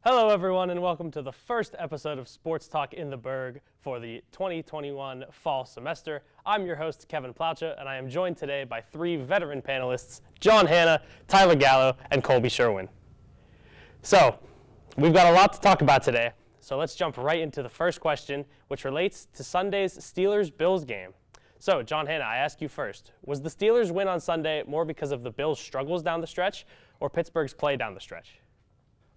Hello, everyone, and welcome to the first episode of Sports Talk in the Burgh for the 2021 fall semester. I'm your host, Kevin Plaucha, and I am joined today by three veteran panelists, John Hanna, Tyler Gallo, and Colby Sherwin. So, we've got a lot to talk about today, so let's jump right into the first question, which relates to Sunday's Steelers-Bills game. So, John Hanna, I ask you first, was the Steelers' win on Sunday more because of the Bills' struggles down the stretch, or Pittsburgh's play down the stretch?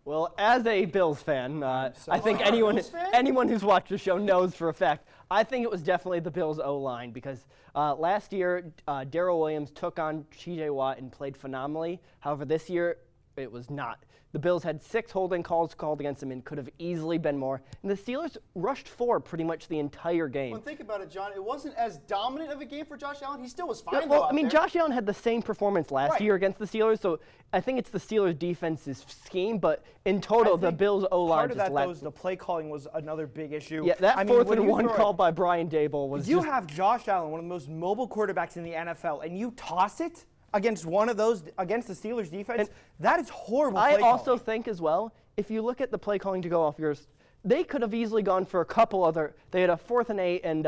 Well, as a Bills fan, I think anyone who's watched the show knows for a fact, I think it was definitely the Bills' O-line because last year, Darrell Williams took on T.J. Watt and played phenomenally. However, this year, it was not. The Bills had 6 holding calls called against them and could have easily been more. And the Steelers rushed forward pretty much the entire game. Well, think about it, John. It wasn't as dominant of a game for Josh Allen. He still was fine. Yeah, well, I mean, Josh Allen had the same performance last year against the Steelers, so I think it's the Steelers' defense's scheme. But in total, the Bills' O-line just part of that, the play calling was another big issue. Yeah, that fourth and one call by Brian Daboll was You have Josh Allen, one of the most mobile quarterbacks in the NFL, and you toss it against one of those, against the Steelers defense, that is horrible play calling. I also think as well, if you look at the play calling to go off yours, they could have easily gone for a couple other, they had a 4th and 8 and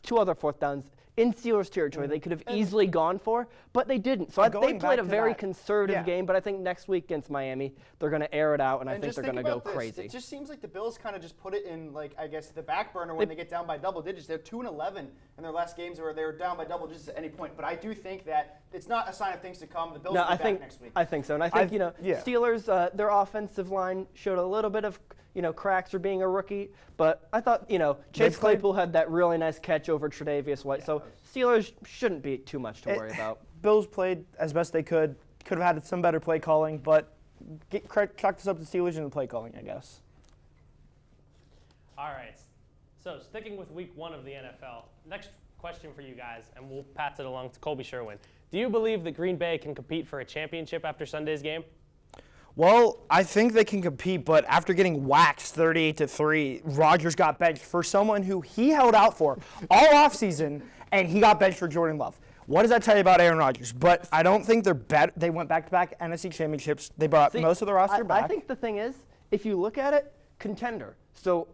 2 other 4th downs in Steelers territory they could have easily gone for, but they didn't. So they played a very conservative game, but I think next week against Miami, they're going to air it out, and I think they're going to go crazy. It just seems like the Bills kind of just put it in, like, I guess, the back burner when they get down by double digits. They're 2-11 in their last games where they were down by double digits at any point. But I do think that it's not a sign of things to come. The Bills will be back next week. I think so. And I think, Steelers, their offensive line showed a little bit of cracks for being a rookie, but I thought, Chase Claypool had that really nice catch over Tre'Davious White, so Steelers shouldn't be too much to worry about. Bills played as best they could have had some better play calling, but chalk this up to Steelers in the play calling, I guess. All right, so sticking with week 1 of the NFL, next question for you guys, and we'll pass it along to Colby Sherwin. Do you believe that Green Bay can compete for a championship after Sunday's game? Well, I think they can compete, but after getting waxed 38-3, Rodgers got benched for someone who he held out for all offseason, and he got benched for Jordan Love. What does that tell you about Aaron Rodgers? But I don't think they're better. They went back-to-back NFC championships. They brought most of the roster back. I think the thing is, if you look at it, contender. So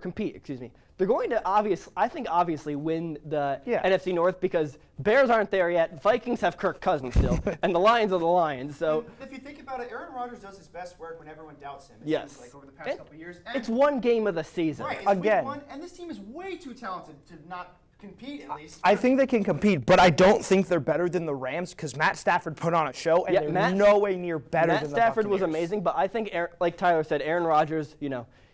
compete, excuse me. They're going to obviously win the NFC North because Bears aren't there yet. Vikings have Kirk Cousins still, and the Lions are the Lions. So if you think about it, Aaron Rodgers does his best work when everyone doubts him. Yes. Like over the past couple of years. And it's one game of the season. Right. It's week 1, and this team is way too talented to not compete at least. I think they can compete, but I don't think they're better than the Rams because Matt Stafford put on a show, and they're no way near better than the Buccaneers. Matt Stafford was amazing, but I think, like Tyler said, Aaron Rodgers,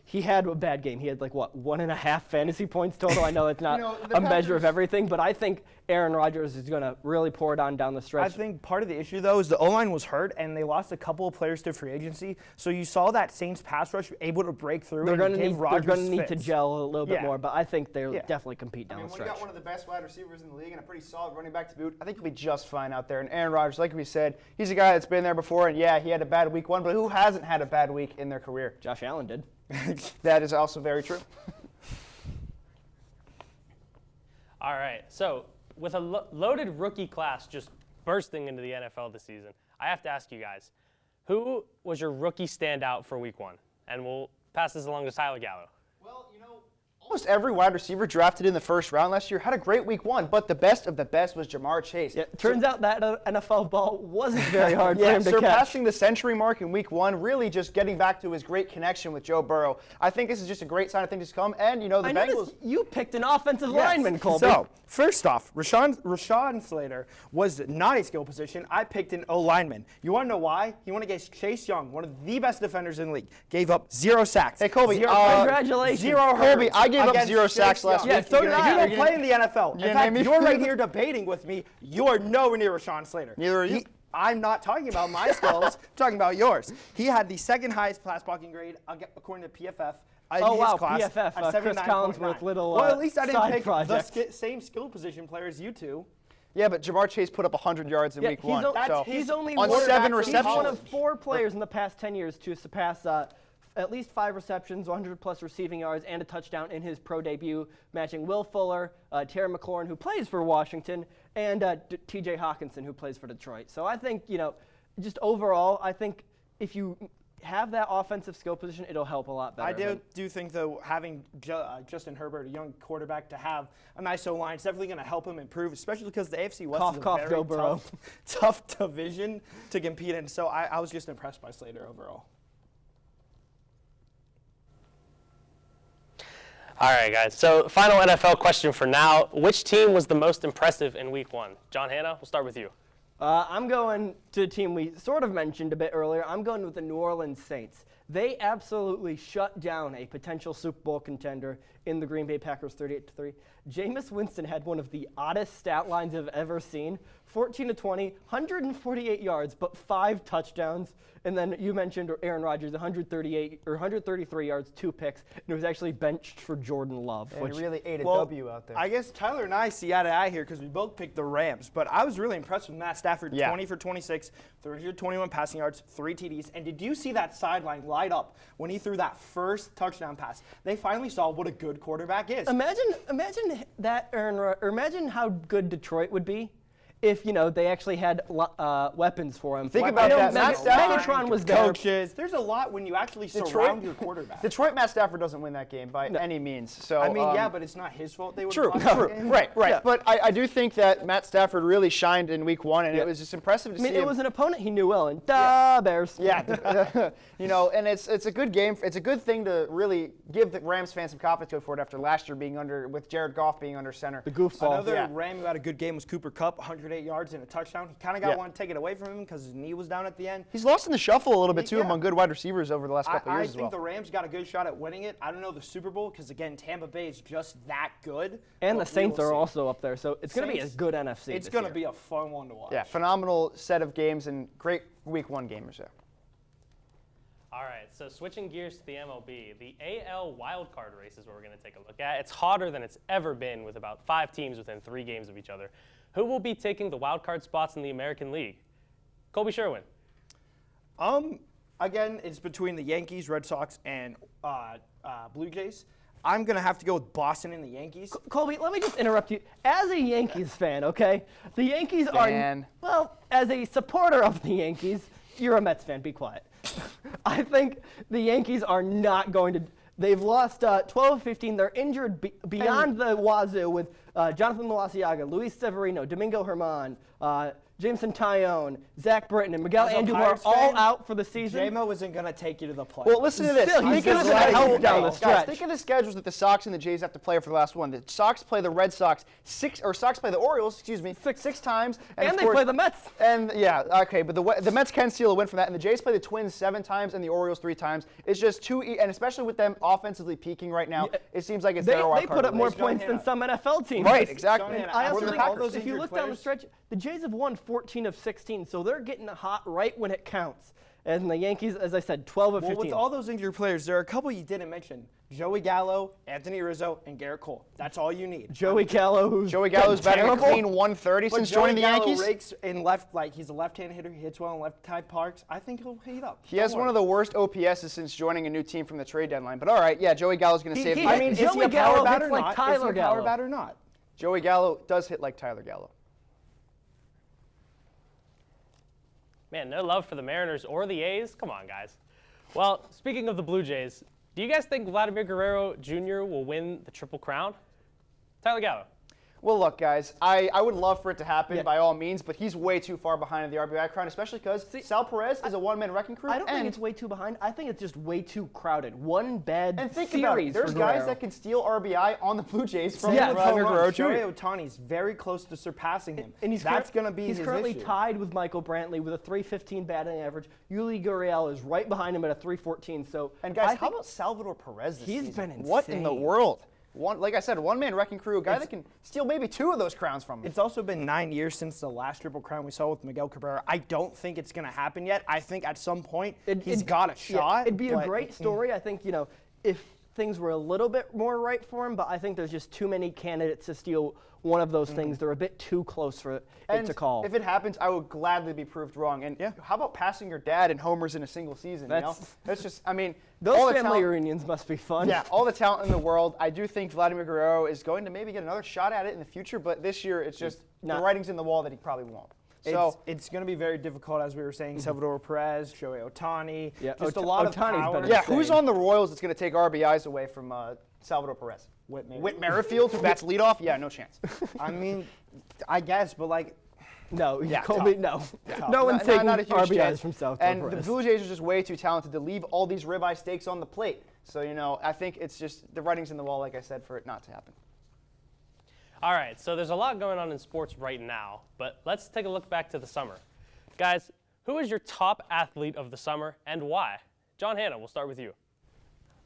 he had a bad game. He had 1.5 fantasy points total. I know it's not a measure of everything, but I think Aaron Rodgers is going to really pour it on down the stretch. I think part of the issue, though, is the O-line was hurt, and they lost a couple of players to free agency. So you saw that Saints pass rush able to break through. They're going to need to gel a little bit more, but I think they'll definitely compete down the stretch. When you got one of the best wide receivers in the league and a pretty solid running back to boot, I think he'll be just fine out there. And Aaron Rodgers, like we said, he's a guy that's been there before, and he had a bad week 1, but who hasn't had a bad week in their career? Josh Allen did. That is also very true. All right, so with a loaded rookie class just bursting into the NFL this season, I have to ask you guys, who was your rookie standout for week 1? And we'll pass this along to Tyler Gallo. Well, almost every wide receiver drafted in the first round last year had a great week 1, but the best of the best was Jamar Chase. Yeah, turns out that NFL ball wasn't very hard for him to catch. Surpassing the century mark in week 1, really just getting back to his great connection with Joe Burrow. I think this is just a great sign of things to come, and the Bengals. You picked an offensive lineman, Colby. So, first off, Rashawn Slater was not a skill position. I picked an O-lineman. You want to know why? He went against Chase Young, one of the best defenders in the league. Gave up 0 sacks. Hey, Colby, congratulations. 0 Colby, I gave up 0 sacks last week. So you don't play in the NFL. In fact, you're right here debating with me. You are nowhere near Rashawn Slater. Neither are you. I'm not talking about my skills. I'm talking about yours. He had the second highest pass blocking grade according to PFF. PFF. Chris Collinsworth, little Well, at least I didn't pick the same skill position players as you two. Yeah, but Jamar Chase put up 100 yards in week 1. He's only on 7 receptions. He's one of 4 players in the past 10 years to surpass at least 5 receptions, 100-plus receiving yards, and a touchdown in his pro debut, matching Will Fuller, Terry McLaurin, who plays for Washington, and T.J. Hawkinson, who plays for Detroit. So I think, just overall, I think if you have that offensive skill position, it'll help a lot better. I do think, though, having Justin Herbert, a young quarterback, to have a nice O-line, it's definitely going to help him improve, especially because the AFC West is a very tough division to compete in. So I was just impressed by Slater overall. All right, guys. So final NFL question for now. Which team was the most impressive in Week 1? John Hanna, we'll start with you. I'm going to a team we sort of mentioned a bit earlier. I'm going with the New Orleans Saints. They absolutely shut down a potential Super Bowl contender in the Green Bay Packers 38-3. Jameis Winston had one of the oddest stat lines I've ever seen. 14-20, 148 yards, but 5 touchdowns. And then you mentioned Aaron Rodgers, 133 yards, 2 picks, and it was actually benched for Jordan Love. And he really ate a W out there. I guess Tyler and I see eye to eye here because we both picked the Rams, but I was really impressed with Matt Stafford, 20 for 26, 321 passing yards, 3 TDs. And did you see that sideline light up when he threw that first touchdown pass? They finally saw what a good quarterback is. Imagine that, or imagine how good Detroit would be if, they actually had weapons for him. Think about that. Megatron was there. Coaches. There's a lot when you actually surround your quarterback. Detroit, Matt Stafford doesn't win that game by any means. So but it's not his fault. They would True. Right. Yeah. But I do think that Matt Stafford really shined in Week 1, and it was just impressive to see him. It was an opponent he knew well, and Bears. Yeah, and it's a good game. It's a good thing to really give the Rams fans some confidence going forward after last year being with Jared Goff being under center. The goofball. Another Ram who had a good game was Cooper Kupp, 108 yards and a touchdown. He kind of got one taken away from him because his knee was down at the end. He's lost in the shuffle a little bit too among good wide receivers over the last couple of years as well. I think the Rams got a good shot at winning it. I don't know the Super Bowl because, again, Tampa Bay is just that good. And the Saints are also up there, so it's going to be a good NFC. It's going to be a fun one to watch. Yeah, phenomenal set of games and great Week 1 gamers there. All right, so switching gears to the MLB, the AL wildcard race is what we're going to take a look at. It's hotter than it's ever been with about 5 teams within 3 games of each other. Who will be taking the wildcard spots in the American League? Colby Sherwin. Again, it's between the Yankees, Red Sox, and Blue Jays. I'm going to have to go with Boston and the Yankees. Colby, let me just interrupt you. As a Yankees fan, okay, the Yankees are, as a supporter of the Yankees, you're a Mets fan, be quiet. I think the Yankees are not going to. They've lost 12-15. They're injured beyond the wazoo with Jonathan Loaisiga, Luis Severino, Domingo Germán, Jameson Tyone, Zach Britton, and Miguel Andujar all out for the season. J-Mo isn't going to take you to the playoffs. Well, listen to this. Still, he's going to help down the stretch. Guys, think of the schedules that the Sox and the Jays have to play for the last one. The Sox play the Red Sox Sox play the Orioles, six times. And they play the Mets. And but the Mets can steal a win from that. And the Jays play the Twins 7 times and the Orioles 3 times. It's just too, and especially with them offensively peaking right now, it seems like it's their wild card. They put up more points than some NFL teams. Right, exactly. I also think if you look down the stretch, the Jays have won 14 of 16, so they're getting hot right when it counts. And the Yankees, as I said, 12 of 15. Well, with all those injured players, there are a couple you didn't mention. Joey Gallo, Anthony Rizzo, and Garrett Cole. That's all you need. Joey Gallo's batting a clean 130 since joining the Yankees. Rakes in he's a left-handed hitter. He hits well in left-side parks. I think he'll heat up. He has one of the worst OPSs since joining a new team from the trade deadline. But all right, Joey Gallo's going to save. Is he a power bat or not? Tyler Gallo. Power bat or not? Joey Gallo does hit like Tyler Gallo. Man, no love for the Mariners or the A's? Come on, guys. Well, speaking of the Blue Jays, do you guys think Vladimir Guerrero Jr. will win the Triple Crown? Tyler Gallo. Well, look, guys, I would love for it to happen by all means, but he's way too far behind in the RBI crown, especially because Sal Perez is a one-man wrecking crew. I don't think it's way too behind. I think it's just way too crowded. One bad series. And think about it. There's guys that can steal RBI on the Blue Jays from Vladimir Guerrero Jr. Shohei Ohtani's very close to surpassing him. And that's going to be his He's currently issue. tied with Michael Brantley with a .315 batting average. Yuli Gurriel is right behind him at a .314. So, and guys, how about Salvador Perez this season? He's been insane. What in the world? Like I said, one-man wrecking crew, a guy that can steal maybe 2 of those crowns from him. It's also been 9 years since the last Triple Crown we saw with Miguel Cabrera. I don't think it's going to happen yet. I think at some point he's got a shot. It'd be a great story. I think, if things were a little bit more right for him, but I think there's just too many candidates to steal one of those things. They're a bit too close for it to call. If it happens, I would gladly be proved wrong. And how about passing your dad in homers in a single season? That's just, those family reunions must be fun. Yeah, all the talent in the world. I do think Vladimir Guerrero is going to maybe get another shot at it in the future, but this year it's just the writing's in the wall that he probably won't. So it's going to be very difficult, as we were saying. Salvador Perez, Shohei Ohtani, Yeah, just a lot of Ohtani's power. been yeah, insane. who's on the Royals that's going to take RBIs away from Salvador Perez? Whit Merrifield, who bats leadoff? Yeah, no chance. I mean, I guess, but like, No, Yeah, Colby, tough. no. No one's taking not a huge RBIs chance. from South And Perez. the Blue Jays are just way too talented to leave all these ribeye steaks on the plate. So, I think it's just the writing's in the wall, like I said, for it not to happen. All right, so there's a lot going on in sports right now, but let's take a look back to the summer. Guys, who is your top athlete of the summer and why? John Hanna, we'll start with you.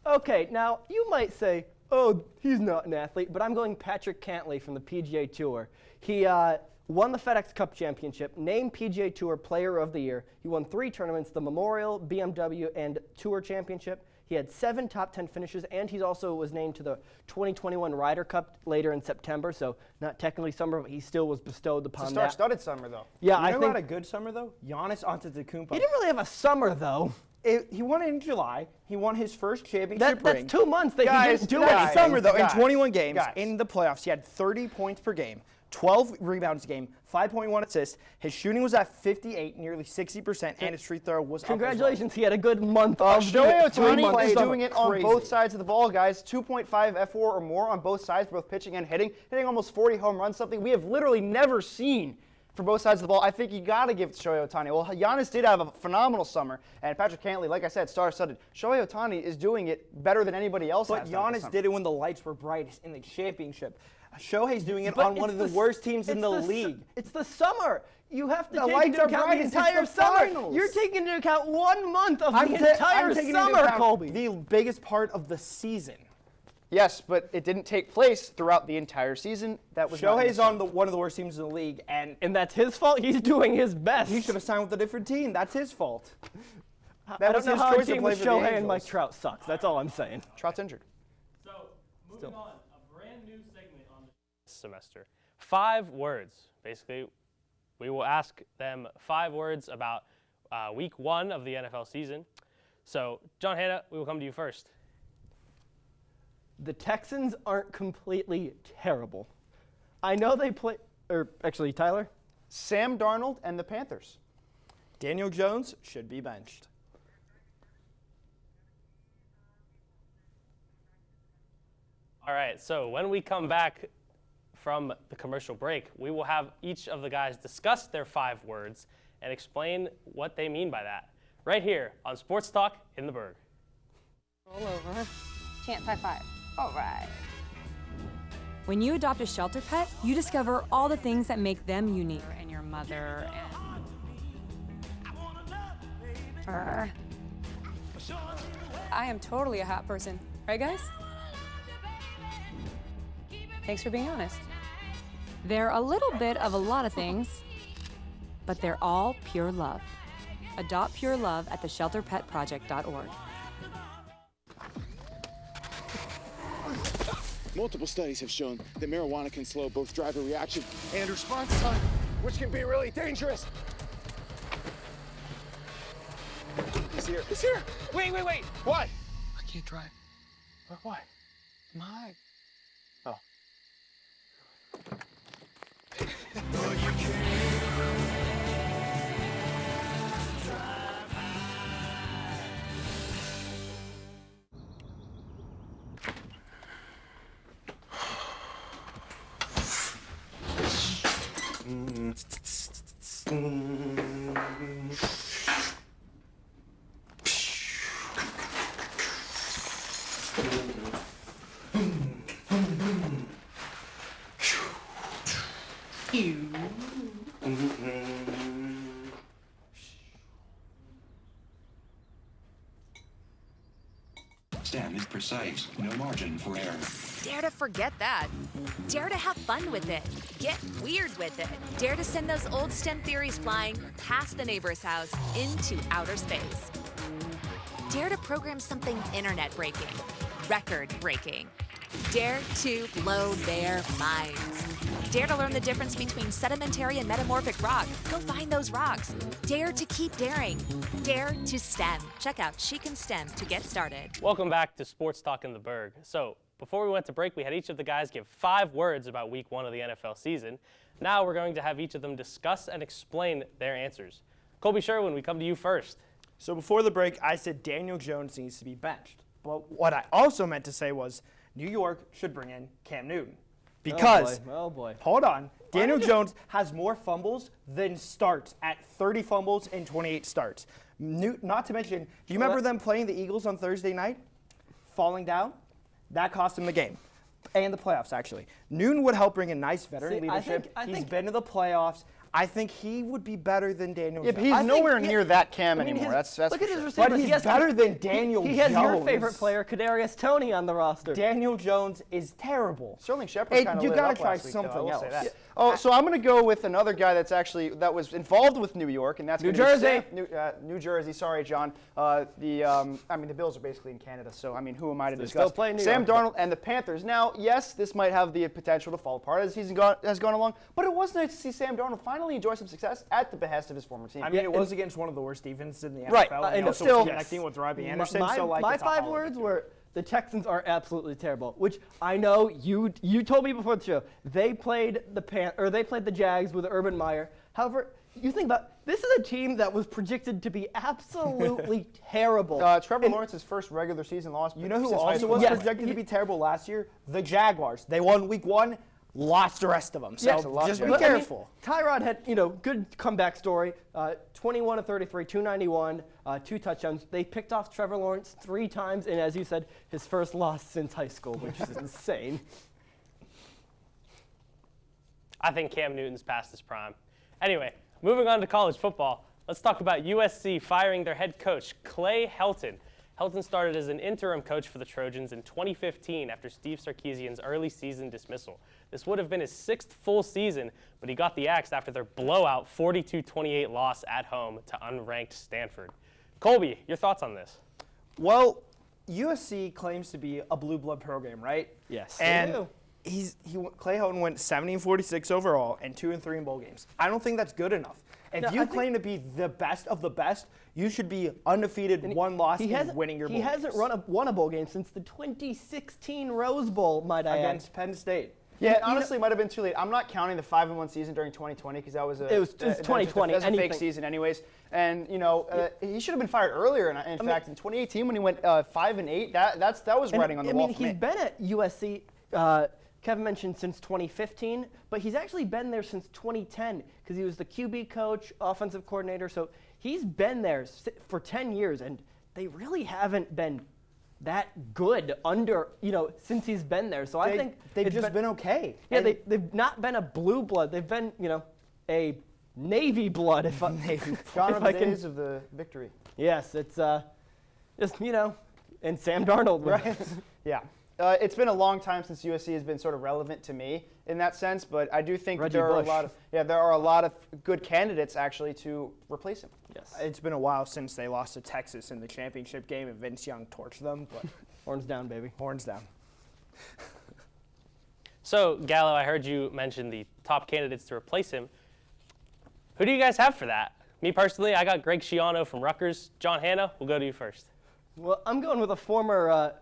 Okay, now you might say, oh, he's not an athlete, but I'm going Patrick Cantlay from the PGA Tour. He won the FedEx Cup Championship, named PGA Tour Player of the Year. He won 3 tournaments, the Memorial, BMW, and Tour Championship. He had 7 top 10 finishes, and he also was named to the 2021 Ryder Cup later in September, so not technically summer, but he still was bestowed upon It's a that. star-studded summer, though. Yeah, you I know who think had a good summer, though? Giannis Antetokounmpo. he didn't really have a summer, though. He won it in July. He won his first championship ring. That's 2 months that Guys, he didn't do guys, anything. Summer, though, in Guys, 21 games guys. in the playoffs, he had 30 points per game, 12 rebounds a game, 5.1 assists. His shooting was at 58, nearly 60%, and his free throw was Congratulations, he had a good month of Shohei the 3 Ohtani months is summer. doing it on Crazy. both sides of the ball, guys. 2.5 F4 or more on both sides, both pitching and hitting almost 40 home runs, something we have literally never seen for both sides of the ball. I think you got to give it to Shohei Ohtani. Well, Giannis did have a phenomenal summer, and Patrick Cantlay, like I said, star-studded. Shohei Ohtani is doing it better than anybody else But has done this Giannis summer. did it when the lights were brightest in the championship. Shohei's doing it But on one it's of the worst teams in the league. It's the summer. You have to The take lights into are account the brightest. It's entire the summer. finals. You're taking into account 1 month of the I'm entire taking into summer, account Colby. the biggest part of the season. Yes, but it didn't take place throughout the entire season. That was not in Shohei's the on one of the worst teams in the league, and And that's his fault. He's doing his best. he should have signed with a different team. That's his fault. I That don't was know his how a choice to team play with for the Shohei and Mike Angels. Trout sucks. That's all I'm saying. Trout's injured. So, moving on, a brand new segment on this semester. 5 words. Basically, we will ask them 5 words about week 1 of the NFL season. So, John Hanna, we will come to you first. The Texans aren't completely terrible. I know they play, or actually, Tyler? Sam Darnold and the Panthers. Daniel Jones should be benched. All right, so when we come back from the commercial break, we will have each of the guys discuss their 5 words and explain what they mean by that. Right here on Sports Talk in the Burgh. Roll over. Chance high five. All right. When you adopt a shelter pet, you discover all the things that make them unique. And your mother and. I am totally a hot person, right, guys? Thanks for being honest. They're a little bit of a lot of things, but they're all pure love. Adopt pure love at theshelterpetproject.org. Multiple studies have shown that marijuana can slow both driver reaction and response time, which can be really dangerous. He's here. He's here. Wait. What? I can't drive. Why? My. Oh. Stem is precise, no margin for error. Dare to forget that. Dare to have fun with it. Get weird with it. Dare to send those old STEM theories flying past the neighbor's house into outer space. Dare to program something internet-breaking, record-breaking. Dare to blow their minds. Dare to learn the difference between sedimentary and metamorphic rock. Go find those rocks. Dare to keep daring. Dare to STEM. Check out She Can STEM to get started. Welcome back to Sports Talk in the Burgh. So, before we went to break, we had each of the guys give 5 words about week 1 of the NFL season. Now we're going to have each of them discuss and explain their answers. Colby Sherwin, we come to you first. So before the break, I said Daniel Jones needs to be benched. But what I also meant to say was New York should bring in Cam Newton. Because, oh boy. hold on, Daniel Jones has more fumbles than starts at 30 fumbles and 28 starts. Not to mention, do you remember them playing the Eagles on Thursday night? Falling down? That cost him the game. And the playoffs, actually. Newton would help bring in nice veteran leadership. He's been to the playoffs. I think he would be better than Daniel Jones. But he's nowhere near that Cam anymore. That's look for at his sure. receivers. But he's better than Daniel Jones. He has your favorite player, Kadarius Toney, on the roster. Daniel Jones is terrible. Sterling Shepard kind of you got to got try something else. Oh, so I'm going to go with another guy that was involved with New York, and that's New Jersey. New Jersey. Sorry, John. The Bills are basically in Canada, so I mean, who am I to discuss? Still playing New Sam York. Darnold and the Panthers. Now, yes, this might have the potential to fall apart as the season has gone along, but it was nice to see Sam Darnold finally enjoy some success at the behest of his former team. I mean, it was against one of the worst defenses in the NFL. Right, and but also still, connecting with Robbie Anderson. My 5 words were the Texans are absolutely terrible, which I know you told me before the show. They played the Jags with Urban Meyer. However, you think about this is a team that was projected to be absolutely terrible. Trevor Lawrence's first regular season loss. You know who also was projected to be terrible last year? The Jaguars. They won week 1. Lost the rest of them. So just be careful. Tyrod had, good comeback story. 21 of 33, 291, 2 touchdowns. They picked off Trevor Lawrence 3 times, and as you said, his first loss since high school, which is insane. I think Cam Newton's past his prime. Anyway, moving on to college football, let's talk about USC firing their head coach, Clay Helton. Helton started as an interim coach for the Trojans in 2015 after Steve Sarkisian's early season dismissal. This would have been his 6th full season, but he got the axe after their blowout 42-28 loss at home to unranked Stanford. Colby, your thoughts on this? Well, USC claims to be a blue blood program, right? Yes. And Clay Helton went 70-46 overall and 2-3 in bowl games. I don't think that's good enough. If you claim to be the best of the best, you should be undefeated, 1 loss, and winning your bowl games. He hasn't won a bowl game since the 2016 Rose Bowl, might I add. Against Penn State. Yeah, honestly, it might have been too late. I'm not counting the 5-1 season during 2020 because that was it was 2020. It was a fake season, anyways. And he should have been fired earlier. In fact, in 2018 when he went 5-8, that was writing on the wall for me. He's been at USC. Kevin mentioned since 2015, but he's actually been there since 2010 because he was the QB coach, offensive coordinator. So he's been there for 10 years, and they really haven't been that good since he's been there. So I think they've just been okay. Yeah, they've not been a blue blood. They've been, a Navy blood. Gone are the days of the victory. Yes, it's just, and Sam Darnold. Right. Yeah. It's been a long time since USC has been sort of relevant to me in that sense, but I do think there are a lot of good candidates actually to replace him. Yes. It's been a while since they lost to Texas in the championship game and Vince Young torched them, but horns down, baby. Horns down. So, Gallo, I heard you mention the top candidates to replace him. Who do you guys have for that? Me personally, I got Greg Schiano from Rutgers. John Hanna, we'll go to you first. Well, I'm going with a former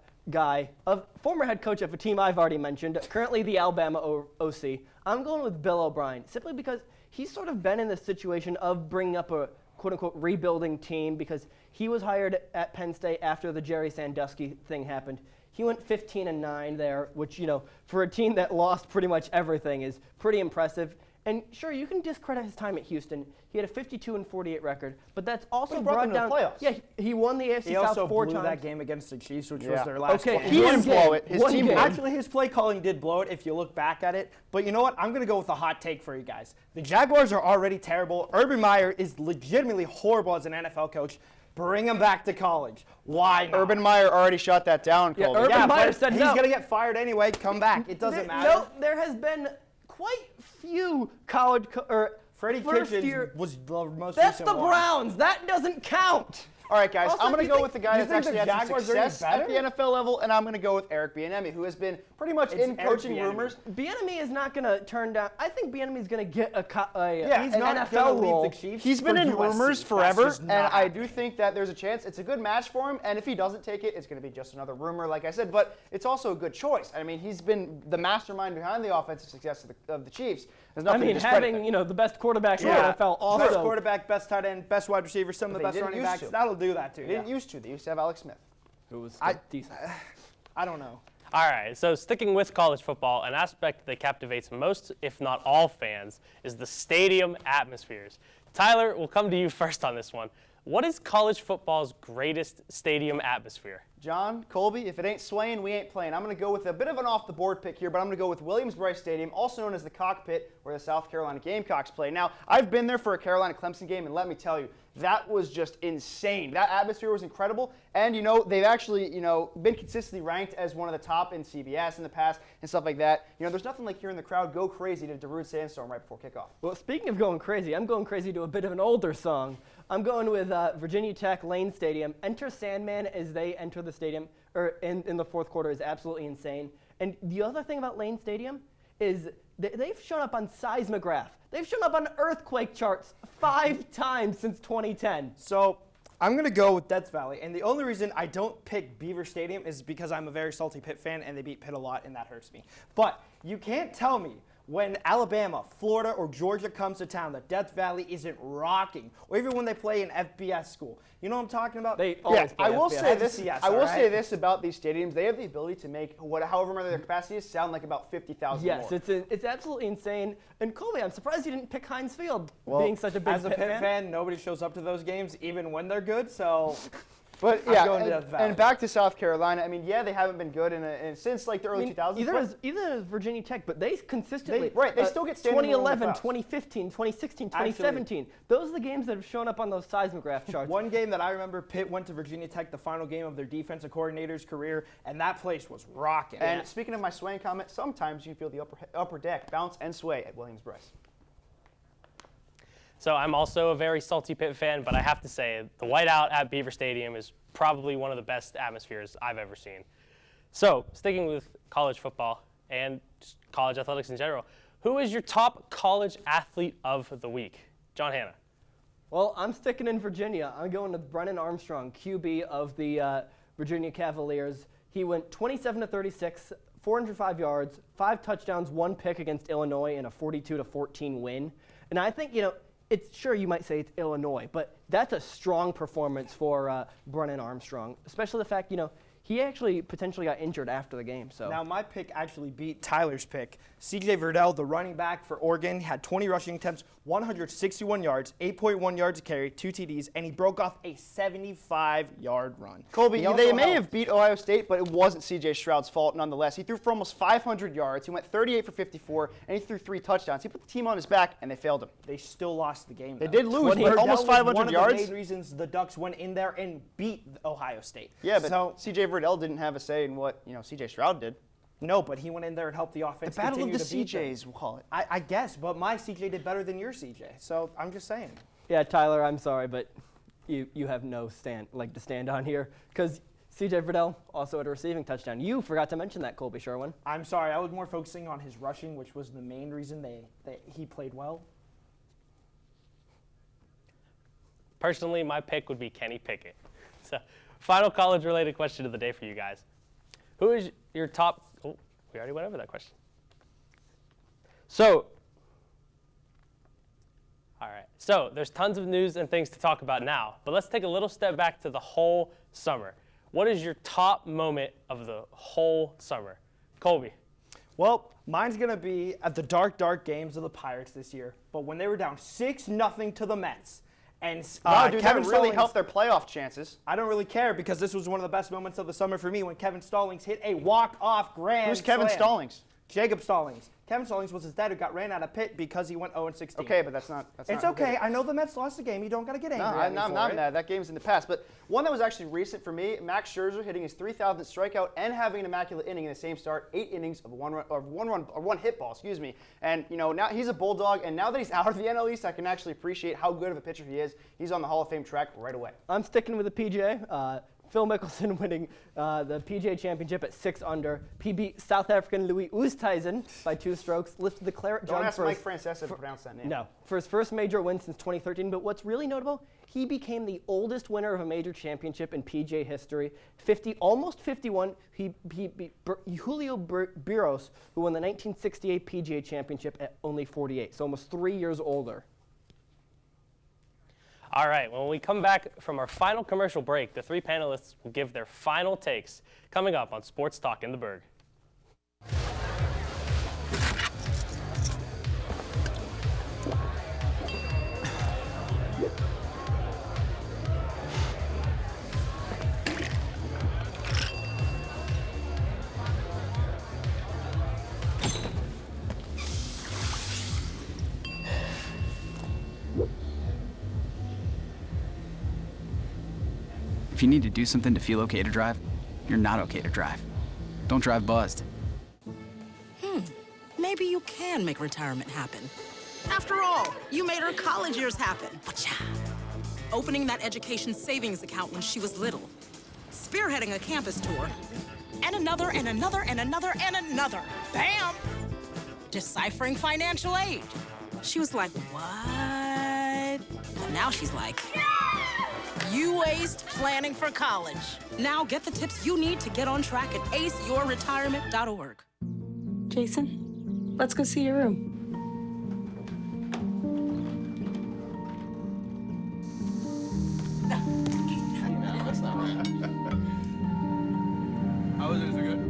former head coach of a team I've already mentioned, currently the Alabama OC. I'm going with Bill O'Brien, simply because he's sort of been in this situation of bringing up a quote-unquote rebuilding team because he was hired at Penn State after the Jerry Sandusky thing happened. He went 15-9 there, which, for a team that lost pretty much everything is pretty impressive. And sure, you can discredit his time at Houston. He had a 52-48 record, but that's also brought down. The playoffs. Yeah, he won the AFC South 4 times. He also blew that game against the Chiefs, which was their last game. He didn't blow it. His team Actually, his play calling did blow it if you look back at it. But you know what? I'm going to go with a hot take for you guys. The Jaguars are already terrible. Urban Meyer is legitimately horrible as an NFL coach. Bring him back to college. Why not? Urban Meyer already shot that down, Colby. Urban Meyer said he's going to get fired anyway. Come back. It doesn't matter. No, there has been quite few college Freddie Kitchens was the most That's recent the one. Browns. That doesn't count. All right, guys, Also, I'm going to go with the guy that's actually had some Jaguars are success any at the NFL level, and I'm going to go with Eric Bieniemy, who has been pretty much in coaching rumors. Bieniemy is not going to turn down. I think Bieniemy is going to get he's an not NFL role. leave the Chiefs. He's been in USC. rumors forever, and I happening. do think that there's a chance. It's a good match for him, and if he doesn't take it, it's going to be just another rumor, like I said. But it's also a good choice. I mean, he's been the mastermind behind the offensive success of the Chiefs. There's I nothing to mean, discredit having there. the best quarterback in the NFL also. Best quarterback, best tight end, best wide receiver, some of the They best didn't running used backs. to. That'll do that too. They didn't used to. They used to have Alex Smith. Who was decent. I don't know. All right, so sticking with college football, an aspect that captivates most, if not all fans, is the stadium atmospheres. Tyler, we'll come to you first on this one. What is college football's greatest stadium atmosphere? John, Colby, if it ain't swaying, we ain't playing. I'm going to go with a bit of an off-the-board pick here, but I'm going to go with Williams-Brice Stadium, also known as the Cockpit, where the South Carolina Gamecocks play. Now, I've been there for a Carolina-Clemson game, and let me tell you, that was just insane. That atmosphere was incredible, and, they've actually, been consistently ranked as one of the top in CBS in the past and stuff like that. There's nothing like hearing the crowd go crazy to Darude Sandstorm right before kickoff. Well, speaking of going crazy, I'm going crazy to a bit of an older song. I'm going with Virginia Tech Lane Stadium. Enter Sandman as they enter the stadium, or in the fourth quarter, is absolutely insane. And the other thing about Lane Stadium is they've shown up on seismograph. They've shown up on earthquake charts 5 times since 2010. So I'm going to go with Death Valley. And the only reason I don't pick Beaver Stadium is because I'm a very salty Pitt fan, and they beat Pitt a lot, and that hurts me. But you can't tell me when Alabama, Florida, or Georgia comes to town that Death Valley isn't rocking, or even when they play in FBS school. You know what I'm talking about? They always play I will FBS. say this. FCS, I will all say right? this about these stadiums: they have the ability to make however many their capacity is sound like about 50,000 Yes, more. it's absolutely insane. And Colby, I'm surprised you didn't pick Heinz Field, Well, being such a big As a Pitt fan, nobody shows up to those games, even when they're good, so But I'm yeah, going to Death Valley. and back to South Carolina. I mean, yeah, they haven't been good since like the early 2000s. Either but- is Virginia Tech, but they consistently. They still get standing room in the 2011, playoffs. 2015, 2016, 2017. Those are the games that have shown up on those seismograph charts. One game that I remember, Pitt went to Virginia Tech, the final game of their defensive coordinator's career, and that place was rocking. And speaking of my swaying comment, sometimes you feel the upper deck bounce and sway at Williams-Brice. So I'm also a very salty Pitt fan, but I have to say the whiteout at Beaver Stadium is probably one of the best atmospheres I've ever seen. So sticking with college football and just college athletics in general, who is your top college athlete of the week? John Hanna. Well, I'm sticking in Virginia. I'm going with Brennan Armstrong, QB of the Virginia Cavaliers. He went 27 to 36, 405 yards, 5 touchdowns, 1 pick against Illinois in a 42-14 win. And I think, it's sure you might say it's Illinois, but that's a strong performance for Brennan Armstrong, especially the fact, he actually potentially got injured after the game. So Now, my pick actually beat Tyler's pick. C.J. Verdel, the running back for Oregon, had 20 rushing attempts, 161 yards, 8.1 yards a carry, 2 TDs, and he broke off a 75-yard run. Colby, He they also may held- have beat Ohio State, but it wasn't C.J. Stroud's fault nonetheless. He threw for almost 500 yards. He went 38 for 54, and he threw 3 touchdowns. He put the team on his back, and they failed him. They still lost the game. They though. did lose, but Verdel almost was 500 one of yards. the main reasons the Ducks went in there and beat Ohio State. Yeah, but so, C.J. Verdell didn't have a say in what C.J. Stroud did. no, but he went in there and helped the offense. The battle of continue the to beat them. CJs, we'll call it. I guess, but my CJ did better than your CJ. So I'm just saying. yeah, Tyler, I'm sorry, but you have no to stand on here because C.J. Verdell also had a receiving touchdown. You forgot to mention that, Colby Sherwin. I'm sorry. I was more focusing on his rushing, which was the main reason he played well. Personally, my pick would be Kenny Pickett. So, final college-related question of the day for you guys. Who is your top? Oh, we already went over that question. So, all right. So there's tons of news and things to talk about now, but let's take a little step back to the whole summer. What is your top moment of the whole summer? Colby. Well, mine's going to be at the dark games of the Pirates this year. But when they were down 6-0 to the Mets, and Wow, dude, Kevin that really Stallings- helped their playoff chances. I don't really care because this was one of the best moments of the summer for me when Kevin Stallings hit a walk-off grand Who's Kevin slam. Stallings? Jacob Stallings. Kevin Stallings was his dad who got ran out of Pitt because he went 0-16. Okay, but that's not. It's okay. I know the Mets lost the game. You don't got to get angry No, at me I'm for not it. mad. That game's in the past. But one that was actually recent for me, Max Scherzer hitting his 3,000th strikeout and having an immaculate inning in the same start, 8 innings of one hit ball, excuse me. And now he's a Bulldog, and now that he's out of the NL East, I can actually appreciate how good of a pitcher he is. He's on the Hall of Fame track right away. I'm sticking with the PJ. Phil Mickelson winning the PGA Championship at 6 under. He beat South African Louis Oosthuizen by 2 strokes, lifted the claret Don't jug ask for Mike his, Francesa to pronounce that name. No, for his first major win since 2013. But what's really notable He became the oldest winner of a major championship in PGA history, almost 51. He beat Julio Burros, who won the 1968 PGA championship at only 48, so almost 3 years older. All right, when we come back from our final commercial break, the three panelists will give their final takes, coming up on Sports Talk in the Burgh. If you need to do something to feel okay to drive, you're not okay to drive. Don't drive buzzed. Maybe you can make retirement happen. After all, you made her college years happen. Opening that education savings account when she was little. Spearheading a campus tour. And another, and another, and another, and another. Bam! Deciphering financial aid. She was like, what? But now she's like, you aced planning for college. Now get the tips you need to get on track at aceyourretirement.org. Jason, let's go see your room. That's not right. How is it? Is it good?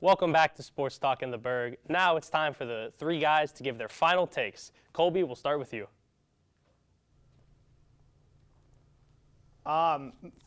Welcome back to Sports Talk in the Burgh. Now it's time for the three guys to give their final takes. Colby, we'll start with you.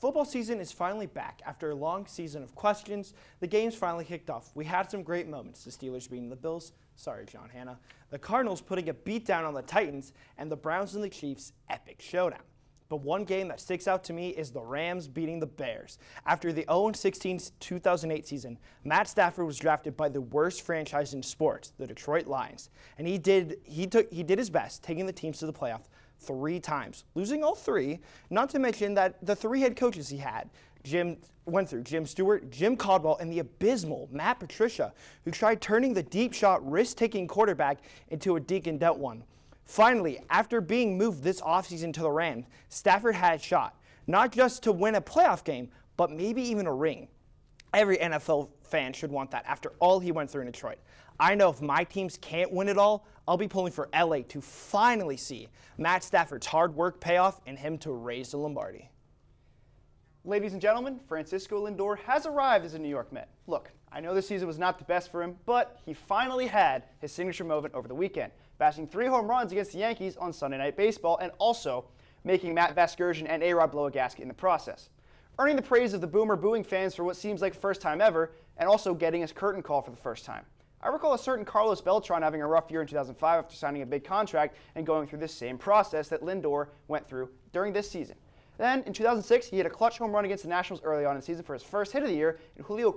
Football season is finally back. After a long season of questions, the game's finally kicked off. We had some great moments. The Steelers beating the Bills. Sorry, John Hanna. The Cardinals putting a beat down on the Titans, and the Browns and the Chiefs' epic showdown. But one game that sticks out to me is the Rams beating the Bears. After the 0-16 2008 season, Matt Stafford was drafted by the worst franchise in sports, the Detroit Lions. And he did his best, taking the teams to the playoff 3 times, losing all 3, not to mention that the 3 head coaches he had, Jim Stewart, Jim Caldwell, and the abysmal Matt Patricia, who tried turning the deep shot, risk-taking quarterback into a dink and dunk one. Finally, after being moved this offseason to the Rams, Stafford had a shot, not just to win a playoff game, but maybe even a ring. Every NFL fan should want that after all he went through in Detroit. I know if my teams can't win it all, I'll be pulling for LA to finally see Matt Stafford's hard work pay off and him to raise the Lombardi. Ladies and gentlemen, Francisco Lindor has arrived as a New York Met. Look, I know this season was not the best for him, but he finally had his signature moment over the weekend, bashing 3 home runs against the Yankees on Sunday Night Baseball and also making Matt Vasgersian and A-Rod blow a gasket in the process. Earning the praise of the Boomer booing fans for what seems like the first time ever, and also getting his curtain call for the first time. I recall a certain Carlos Beltran having a rough year in 2005 after signing a big contract and going through this same process that Lindor went through during this season. Then, in 2006, he hit a clutch home run against the Nationals early on in the season for his first hit of the year, and Julio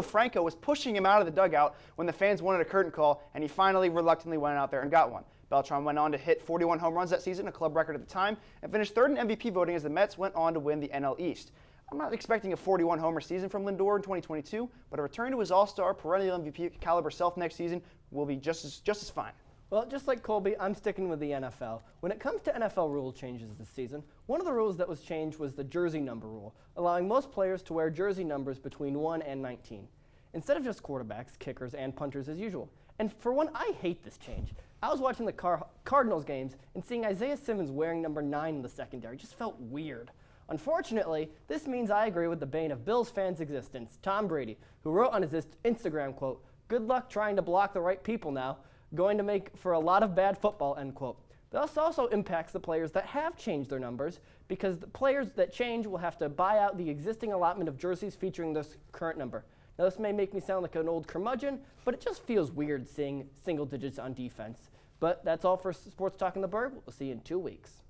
Franco was pushing him out of the dugout when the fans wanted a curtain call, and he finally reluctantly went out there and got one. Beltran went on to hit 41 home runs that season, a club record at the time, and finished 3rd in MVP voting as the Mets went on to win the NL East. I'm not expecting a 41 homer season from Lindor in 2022, but a return to his all-star perennial MVP caliber self next season will be just as fine. Well, just like Colby, I'm sticking with the NFL. When it comes to NFL rule changes this season, one of the rules that was changed was the jersey number rule, allowing most players to wear jersey numbers between 1 and 19, instead of just quarterbacks, kickers, and punters as usual. And for one, I hate this change. I was watching the Cardinals games, and seeing Isaiah Simmons wearing number 9 in the secondary just felt weird. Unfortunately, this means I agree with the bane of Bills fans' existence, Tom Brady, who wrote on his Instagram quote, "Good luck trying to block the right people now. Going to make for a lot of bad football," end quote. This also impacts the players that have changed their numbers, because the players that change will have to buy out the existing allotment of jerseys featuring this current number. Now, this may make me sound like an old curmudgeon, but it just feels weird seeing single digits on defense. But that's all for Sports Talk in the Burgh. We'll see you in 2 weeks.